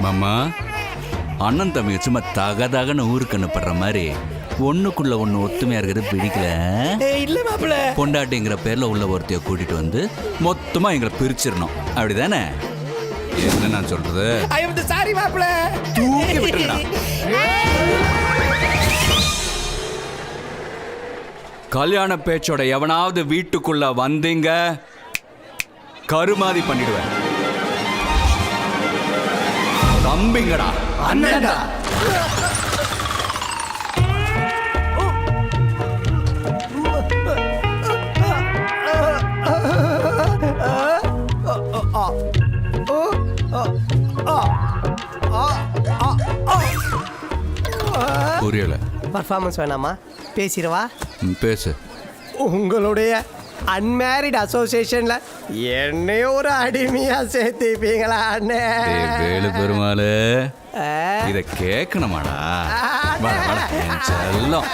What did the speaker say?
மாமா, அண்ணன் தம்பிங்க சும்மா தகன்னு ஊருக்கு அனுப்புற மாதிரி ஒண்ணுக்குள்ள ஒண்ணு ஒத்துமையா இருக்கிறது பிடிக்கல. இல்ல மாப்பிள, பொண்டாட்டிங்கிற பேர்ல உள்ள ஒருத்தைய கூட்டிட்டு வந்து மொத்தமா எங்களை பிரிச்சிடணும், அப்படிதானே? என்ன நான் சொல்றது? ஐ அம் சாரி மாப்பிள. தூக்கி விட்டுடா. கல்யாண பேச்சோட எவனாவது வீட்டுக்குள்ள வந்தீங்க, கருமாதி பண்ணிடுவேன். தம்பிங்கடா, அண்ணன்டா. புரியல. பர்ஃபார்மன்ஸ் வேணாமா? பேசிடுவா. பேசு. உங்களுடைய அன்மேரிட் அசோசியேஷன்ல என்னையும் ஒரு அடிமையா சேர்த்துப்பீங்களா அண்ணே? வேலு பெருமாளு, இத கேட்கணுமாடா? செல்லம்.